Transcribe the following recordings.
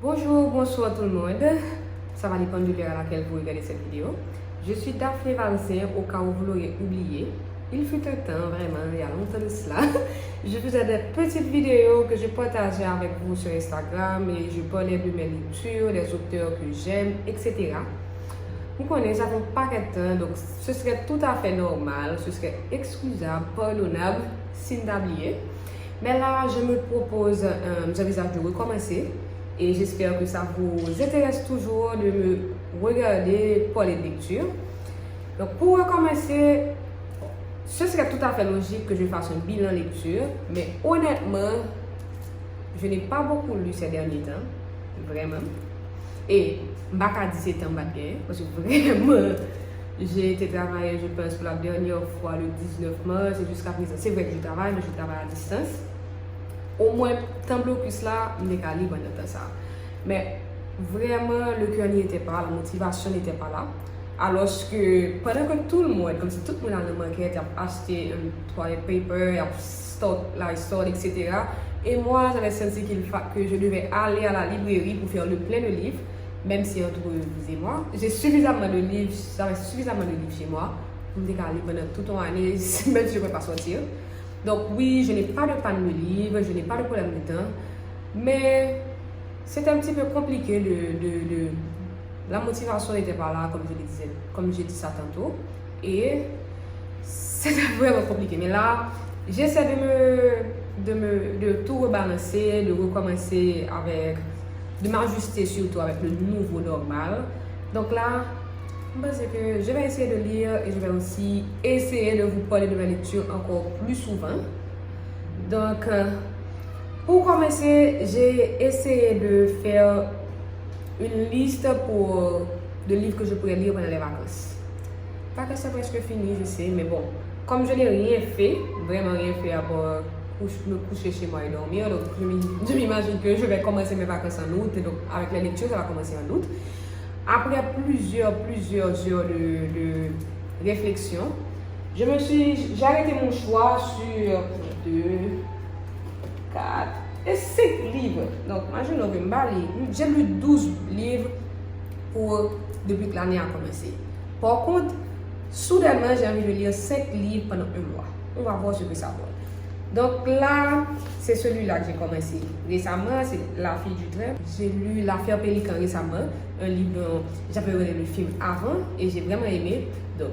Bonjour, bonsoir tout le monde. Ça va dépendre de l'heure à laquelle vous regardez cette vidéo. Je suis Daphné Valcin, au cas où vous l'auriez oublié. Il fut un temps, vraiment, il y a longtemps de cela. Je faisais des petites vidéos que je partageais avec vous sur Instagram et je parlais de mes lectures, des auteurs que j'aime, etc. Vous connaissez, ça fait un paquet de temps, donc ce serait tout à fait normal, ce serait excusable, pardonnable, s'il n'oublié. Mais là, je me propose, j'envisage de recommencer. Et j'espère que ça vous intéresse toujours de me regarder pour les lectures. Donc pour recommencer, ce serait tout à fait logique que je fasse un bilan lecture. Mais honnêtement, je n'ai pas beaucoup lu ces derniers temps. Vraiment. Et je ne vais pas dire c'est un bad parce que vraiment, j'ai été travailler, je pense, pour la dernière fois le 19 mars et jusqu'à présent. C'est vrai que je travaille, mais je travaille à distance. Au moins, tant blocus là, je suis libre pendant ça. Mais vraiment, le cœur n'y était pas, la motivation n'était pas là. Alors que pendant que tout le monde, comme si tout le monde dans le market a acheté un toilet paper, a stock, la store, etc. Et moi, j'avais senti que je devais aller à la librairie pour faire le plein de livres, même si entre vous et moi, j'ai suffisamment de livres, j'avais suffisamment de livres chez moi pour me décaler pendant toute l'année, même si je ne peux pas sortir. Donc oui, je n'ai pas de panne de livres, je n'ai pas de problème de temps, mais c'est un petit peu compliqué la motivation n'était pas là, comme je le disais, comme j'ai dit ça tantôt, et c'était vraiment compliqué. Mais là, j'essaie de tout rebalancer, de recommencer de m'ajuster surtout avec le nouveau normal. Donc là, que je vais essayer de lire et je vais aussi essayer de vous parler de ma lecture encore plus souvent. Donc, pour commencer, j'ai essayé de faire une liste de livres que je pourrais lire pendant les vacances. Pas que c'est presque fini, je sais, mais bon, comme je n'ai rien fait, vraiment rien fait à part me coucher chez moi et dormir, donc je m'imagine que je vais commencer mes vacances en août, et donc avec la lecture, ça va commencer en août. Après plusieurs heures de réflexion, j'ai arrêté mon choix sur 2, 4 et 5 livres. Donc, j'ai lu 12 livres depuis que l'année a commencé. Par contre, soudainement, j'ai envie de lire 5 livres pendant un mois. On va voir ce que ça donne. Donc là, c'est celui-là que j'ai commencé récemment, c'est La fille du train. J'ai lu L'affaire Pélican récemment, un livre dont j'avais regardé le film avant et j'ai vraiment aimé. Donc,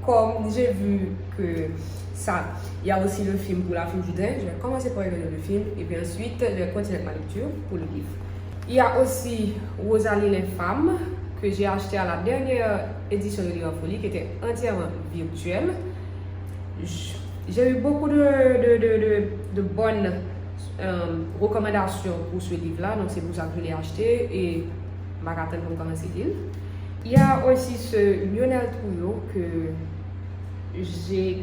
comme j'ai vu que ça, il y a aussi le film pour La fille du train, je vais commencer par regarder le film et puis ensuite je vais continuer avec ma lecture pour le livre. Il y a aussi Rosalie l'infâme que j'ai acheté à la dernière édition de Lire en Folie qui était entièrement virtuelle. J'ai eu beaucoup de bonnes recommandations pour ce livre-là, donc c'est pour ça que je l'ai acheté et ma attendre pour commencer à lire. Il y a aussi ce Lionel Trouillot que j'ai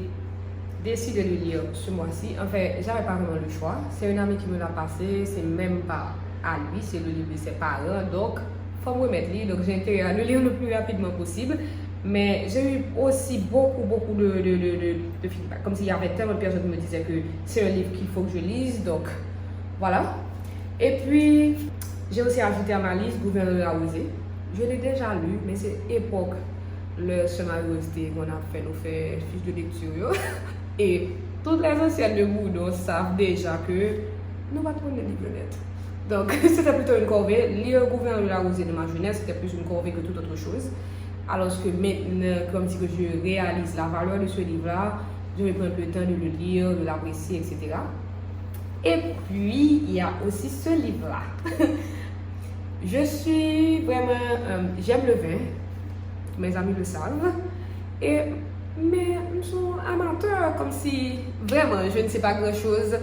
décidé de lire ce mois-ci. En fait, j'avais pas vraiment le choix. C'est une amie qui me l'a passé, c'est même pas à lui, c'est le livre de ses parents, donc il faut me remettre lire, donc j'ai intérêt à le lire le plus rapidement possible. Mais j'ai eu aussi beaucoup de feedback. Comme s'il y avait tellement de personnes qui me disaient que c'est un livre qu'il faut que je lise. Donc, voilà. Et puis, j'ai aussi ajouté à ma liste Gouverneur de la Rosée. Je l'ai déjà lu, mais c'est époque, le scénario qu'on a fait, nos fiches de lecture. Et toutes les anciennes de Boudon savent déjà que nous allons prendre les livres net. Donc, c'était plutôt une corvée. Lire Gouverneur de la Rosée de ma jeunesse, c'était plus une corvée que toute autre chose. Alors que maintenant, comme si que je réalise la valeur de ce livre-là, je vais prendre le temps de le lire, de l'apprécier, etc. Et puis, il y a aussi ce livre-là. Je suis vraiment... j'aime le vin, mes amis le savent. Mais ils sont amateurs, comme si vraiment je ne sais pas grand-chose.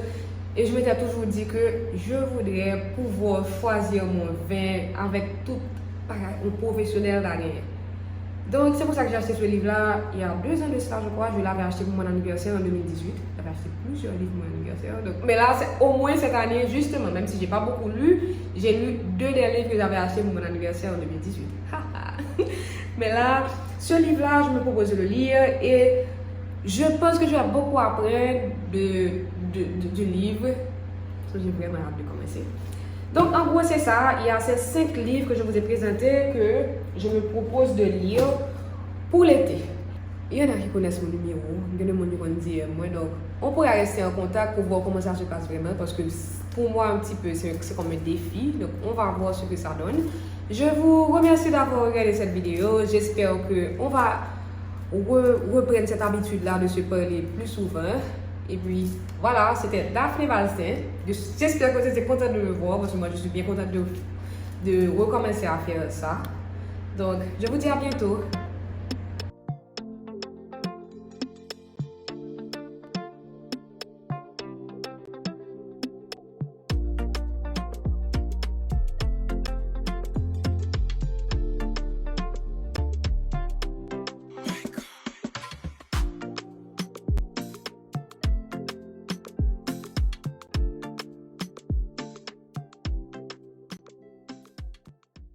Et je m'étais toujours dit que je voudrais pouvoir choisir mon vin avec tout un professionnel derrière. Donc c'est pour ça que j'ai acheté ce livre-là il y a 2 ans de cela, je crois. Je l'avais acheté pour mon anniversaire en 2018. J'avais acheté plusieurs livres pour mon anniversaire. Donc, mais là, c'est au moins cette année, justement, même si j'ai pas beaucoup lu, j'ai lu 2 des livres que j'avais achetés pour mon anniversaire en 2018. Mais là, ce livre-là, je me propose de le lire et je pense que je vais beaucoup apprendre du livre. Parce que j'ai vraiment hâte de commencer. Donc en gros c'est ça, il y a ces 5 livres que je vous ai présentés que je me propose de lire pour l'été. Il y en a qui connaissent mon numéro, il y en a qui vont dire moi, donc on pourrait rester en contact pour voir comment ça se passe vraiment parce que pour moi un petit peu c'est comme un défi, donc on va voir ce que ça donne. Je vous remercie d'avoir regardé cette vidéo, j'espère qu'on va reprendre cette habitude là de se parler plus souvent. Et puis voilà, c'était Daphné Valsin. J'espère que vous êtes content de me voir parce que moi je suis bien contente de recommencer à faire ça. Donc je vous dis à bientôt.